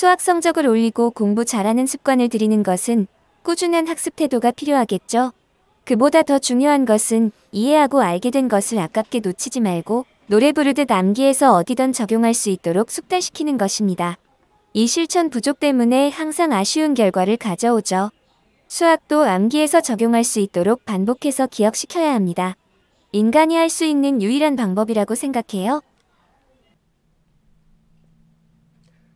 수학 성적을 올리고 공부 잘하는 습관을 들이는 것은 꾸준한 학습 태도가 필요하겠죠. 그보다 더 중요한 것은 이해하고 알게 된 것을 아깝게 놓치지 말고 노래 부르듯 암기해서 어디든 적용할 수 있도록 숙달시키는 것입니다. 이 실천 부족 때문에 항상 아쉬운 결과를 가져오죠. 수학도 암기해서 적용할 수 있도록 반복해서 기억시켜야 합니다. 인간이 할 수 있는 유일한 방법이라고 생각해요.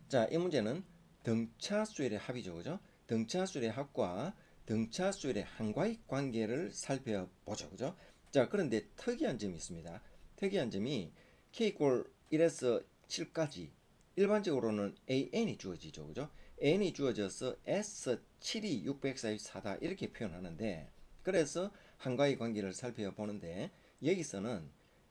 자, 이 문제는 등차수열의 합이죠. 그죠? 등차수열의 합과 등차수열의 합과의 관계를 살펴보죠. 그죠? 자, 그런데 특이한 점이 있습니다. 특이한 점이 k = 1에서 7까지 일반적으로는 an이 주어지죠. 그죠? an이 주어져서 s7이 644다 이렇게 표현하는데, 그래서 합과의 관계를 살펴보는데 여기서는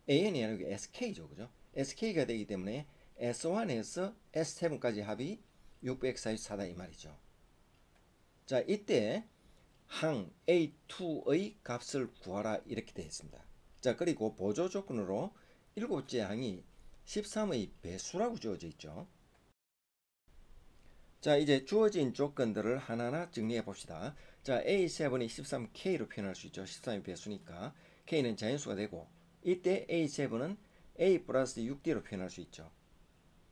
an이 아니고 sk죠. 그죠? sk가 되기 때문에 S1에서 S7까지 합이 644다 이 말이죠. 자, 이때 항 A2의 값을 구하라 이렇게 되어 있습니다. 자, 그리고 보조 조건으로 일곱째 항이 13의 배수라고 주어져 있죠. 자, 이제 주어진 조건들을 하나하나 정리해 봅시다. 자, A7이 13K로 표현할 수 있죠. 13의 배수니까 K는 자연수가 되고, 이때 A7은 A 플러스 6D로 표현할 수 있죠.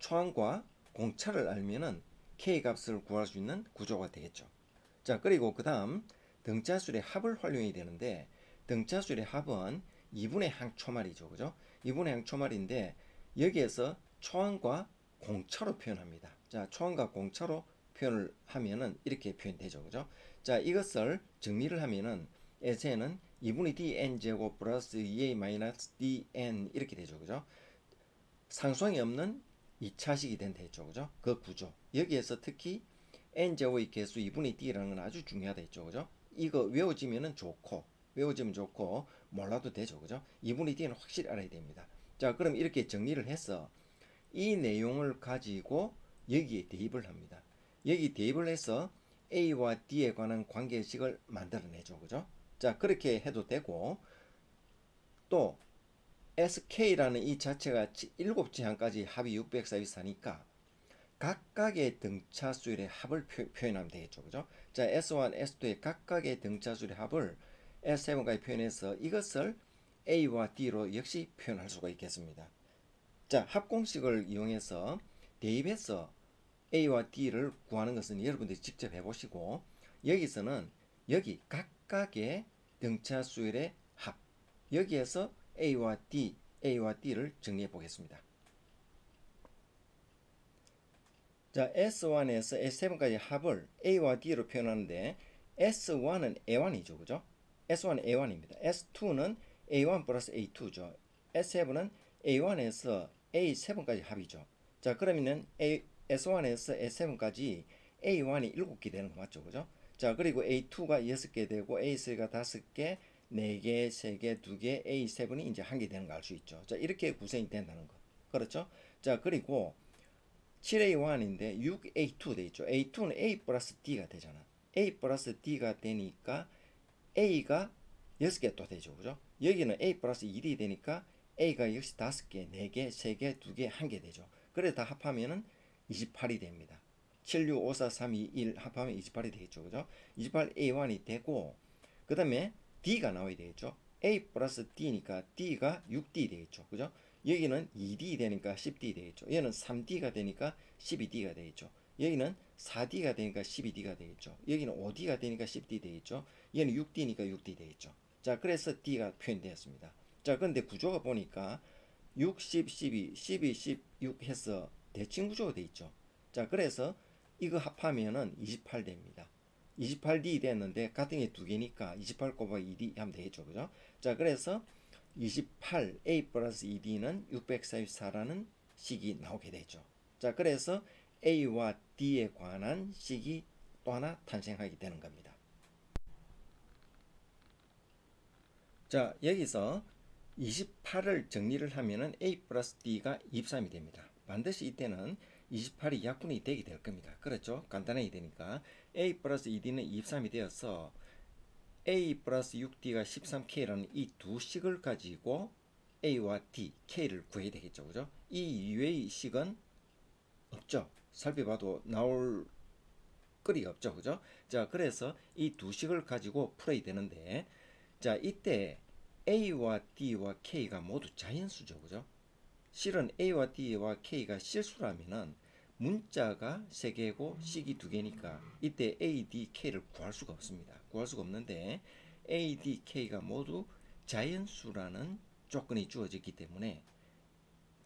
초항과 공차를 알면은 K 값을 구할 수 있는 구조가 되겠죠. 자, 그리고 그 다음 등차수열의 합을 활용해야 되는데, 등차수열의 합은 2분의 항초말이죠. 그죠? 2분의 항초말인데 여기에서 초항과 공차로 표현합니다. 자, 초항과 공차로 표현을 하면은 이렇게 표현되죠. 그죠? 자, 이것을 정리를 하면은 S에는 2분의 dn 제곱 플러스 2a 마이너스 dn 이렇게 되죠. 그죠? 상수항이 없는 2차식이 된다 했죠. 그죠? 그 구조. 여기에서 특히 n제곱의 개수 2분의 d라는 건 아주 중요하다 했죠. 그죠? 이거 외워지면은 좋고, 외워지면 좋고, 몰라도 되죠. 그죠? 2분의 d는 확실히 알아야 됩니다. 자, 그럼 이렇게 정리를 해서 이 내용을 가지고 여기에 대입을 합니다. 여기 대입을 해서 A와 D에 관한 관계식을 만들어내죠. 그죠? 자, 그렇게 해도 되고, 또 SK라는 이 자체가 7째 항까지 합이 644니까 각각의 등차수열의 합을 표현하면 되겠죠. 그죠? 자, S1, S2의 각각의 등차수열의 합을 S7까지 표현해서 이것을 A와 D로 역시 표현할 수가 있겠습니다. 자, 합공식을 이용해서 대입해서 A와 D를 구하는 것은 여러분들이 직접 해보시고, 여기서는 여기 각각의 등차수열의 합, 여기에서 A와 D를 정리해 보겠습니다. 자, S1에서 S7까지 합을 A와 D로 표현하는데 S1은 A1이죠. 그죠? S1은 A1입니다. S2는 A1 플러스 A2죠. S7은 A1에서 A7까지 합이죠. 자, 그러면은 S1에서 S7까지 A1이 7개 되는 거 맞죠? 그죠? 자, 그리고 A2가 6개 되고 A3가 5개, 4개, 3개, 2개, A7이 이제 1개 되는 거 알 수 있죠. 자, 이렇게 구성이 된다는 거. 그렇죠? 자, 그리고 7A1인데 6A2 돼 있죠. A2는 A 플러스 D가 되잖아. A 플러스 D가 되니까 A가 6개 또 되죠. 그죠? 여기는 A 플러스 1이 되니까 A가 역시 5개, 4개, 3개, 2개, 1개 되죠. 그래서 다 합하면은 28이 됩니다. 7, 6, 5, 4, 3, 2, 1 합하면 28이 되겠죠. 그죠? 28A1이 되고, 그 다음에 D가 나와야 되겠죠. A 플러스 D니까 D가 6D 되겠죠. 그죠? 여기는 2D 되니까 10D 되겠죠. 얘는 3D가 되니까 12D가 되겠죠. 여기는 4D가 되니까 12D가 되겠죠. 여기는 5D가 되니까 10D 되겠죠. 얘는 6D니까 6D 되겠죠. 자, 그래서 D가 표현되었습니다. 자, 그런데 구조가 보니까 6, 10, 12, 12, 16 해서 대칭 구조가 되어 있죠. 자, 그래서 이거 합하면은 28 됩니다. 28D 됐는데 같은 게 두 개니까 28 곱하기 2D 하면 되겠죠. 그죠? 자, 그래서 28 A 플러스 2D는 644라는 식이 나오게 되죠. 자, 그래서 A와 D에 관한 식이 또 하나 탄생하게 되는 겁니다. 자, 여기서 28을 정리를 하면은 A 플러스 D가 23이 됩니다. 반드시 이때는 28이 약분이 되게 될 겁니다. 그렇죠? 간단하게 되니까 A 플러스 2D는 23이 되어서 A 플러스 6D가 13K라는 이 두 식을 가지고 A와 D, K를 구해야 되겠죠. 그죠? 이 이외의 식은 없죠. 살펴봐도 나올 거리가 없죠. 그죠? 자, 그래서 이 두 식을 가지고 풀어야 되는데, 자, 이때 A와 D와 K가 모두 자연수죠. 그죠? 실은 A와 D와 K가 실수라면은 문자가 3개고 식이 2개니까 이때 A, D, K를 구할 수가 없습니다. 구할 수가 없는데 A, D, K가 모두 자연수라는 조건이 주어졌기 때문에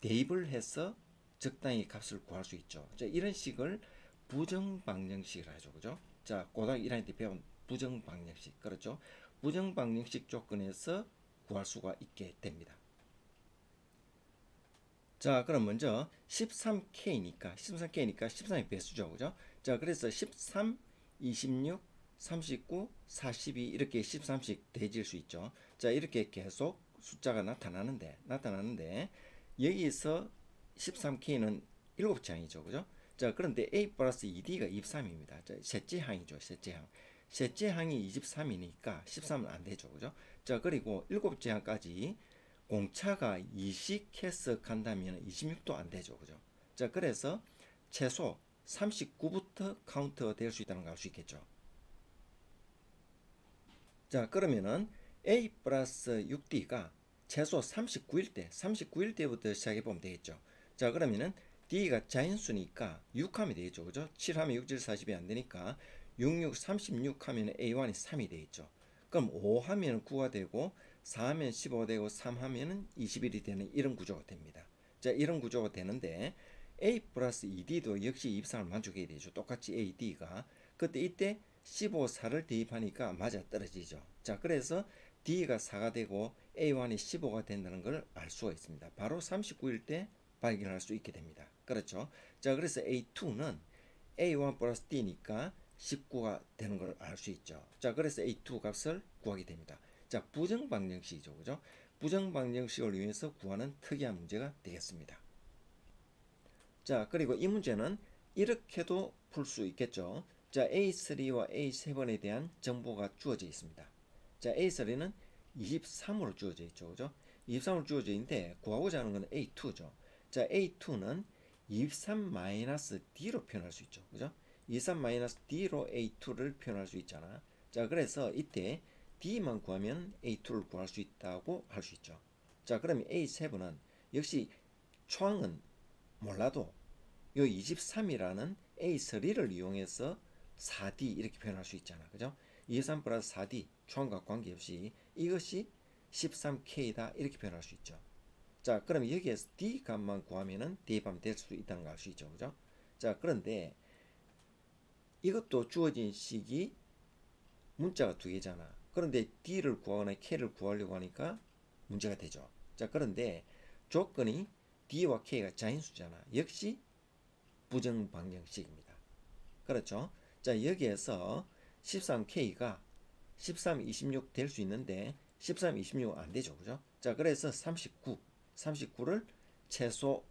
대입을 해서 적당히 값을 구할 수 있죠. 자, 이런 식을 부정방정식이라 하죠. 그죠? 자, 고등학교 1학년 때 배운 부정방정식. 그렇죠? 부정방정식 조건에서 구할 수가 있게 됩니다. 자, 그럼 먼저 13K니까 13이 배수죠. 그죠? 자, 그래서 13, 26, 39, 42 이렇게 13씩 대질 수 있죠. 자, 이렇게 계속 숫자가 나타나는데 여기서 13K는 7장이죠. 그죠? 자, 그런데 A 플러스 2D가 23입니다. 자, 셋째 항이죠. 셋째 항이 23이니까 13은 안 되죠. 그죠? 자, 그리고 7째 항까지 공차가 2씩 간다면 26도 안 되죠. 그죠? 자, 그래서 최소 39부터 카운트가 될 수 있다는 걸 알 수 있겠죠. 자, 그러면은 A 플러스 6D가 최소 39일 때부터 시작해 보면 되겠죠. 자, 그러면은 D가 자연수니까 6하면 되겠죠. 그죠? 7하면 6, 7, 40이 안 되니까 6, 6, 36 하면 A1이 3이 되겠죠. 그럼 5 하면 9가 되고 4 하면 15가 되고 3 하면 21이 되는 이런 구조가 됩니다. 자, 이런 구조가 되는데 A 플러스 2D도 역시 23을 만족해야 되죠. 똑같이 A, D가. 그때 이때 15, 4를 대입하니까 맞아 떨어지죠. 자, 그래서 D가 4가 되고 A1이 15가 된다는 걸 알 수가 있습니다. 바로 39일 때 발견할 수 있게 됩니다. 그렇죠? 자, 그래서 A2는 A1 플러스 D니까 19가 되는 걸 알 수 있죠. 자, 그래서 A2 값을 구하게 됩니다. 자, 부정방정식이죠. 그죠? 부정방정식을 위해서 구하는 특이한 문제가 되겠습니다. 자, 그리고 이 문제는 이렇게도 풀 수 있겠죠. 자, A3와 A7에 대한 정보가 주어져 있습니다. 자, A3는 23으로 주어져 있죠. 그죠? 23으로 주어져 있는데 구하고자 하는 건 A2죠. 자, A2는 23-D로 표현할 수 있죠. 그죠? 23-D로 A2를 표현할 수 있잖아. 자, 그래서 이때 D만 구하면 A2를 구할 수 있다고 할 수 있죠. 자, 그러면 A7은 역시 초항은 몰라도 요 23이라는 A3를 이용해서 4D 이렇게 표현할 수 있잖아. 그죠? 23 플러스 4D 초항과 관계없이 이것이 13K다 이렇게 표현할 수 있죠. 자, 그럼 여기에서 D 값만 구하면은 대입하면 될 수 있다는 걸 알 수 있죠. 그죠? 자, 그런데 이것도 주어진 식이 문자가 2개잖아. 그런데 D를 구하거나 K를 구하려고 하니까 문제가 되죠. 자, 그런데 조건이 D와 K가 자인수잖아. 역시 부정방정식입니다. 그렇죠? 자, 여기에서 13K가 13, 26 될 수 있는데 13, 26은 안 되죠. 그죠? 자, 그래서 39를 최소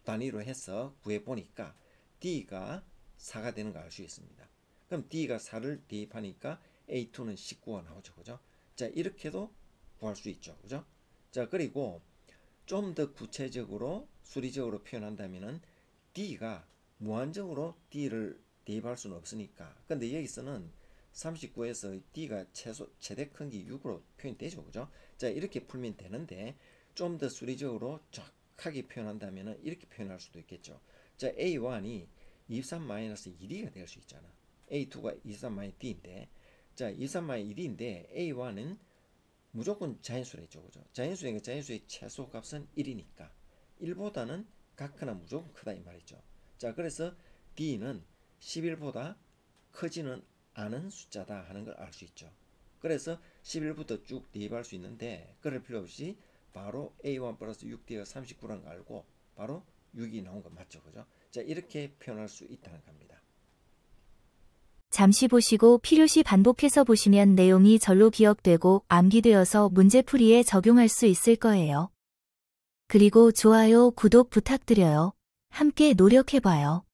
단위로 해서 구해보니까 D가 4가 되는 걸 알 수 있습니다. 그럼 D가 4를 대입하니까 A2는 19가 나오죠. 그죠? 자, 이렇게도 구할 수 있죠. 그죠? 자, 그리고 좀 더 구체적으로 수리적으로 표현한다면은 D가 무한정으로 D를 대입할 수는 없으니까. 근데 여기서는 39에서 D가 최대 큰 게 6으로 표현되죠. 그죠? 자, 이렇게 풀면 되는데 좀 더 수리적으로 정확하게 표현한다면 이렇게 표현할 수도 있겠죠. 자, A1이 23-1D가 될 수 있잖아. A2가 23-D인데 자, 23-1인데 A1은 무조건 자연수랬죠. 그죠? 자연수니까 자연수의 최소 값은 1이니까 1보다는 같거나 무조건 크다 이 말이죠. 자, 그래서 D는 11보다 크지는 않은 숫자다 하는 걸 알 수 있죠. 그래서 11부터 쭉 대입할 수 있는데 그럴 필요 없이 바로 A1 플러스 6D가 39라는 걸 알고 바로 6이 나온 거 맞죠. 그죠? 자, 이렇게 표현할 수 있다는 겁니다. 잠시 보시고 필요시 반복해서 보시면 내용이 절로 기억되고 암기되어서 문제풀이에 적용할 수 있을 거예요. 그리고 좋아요, 구독 부탁드려요. 함께 노력해봐요.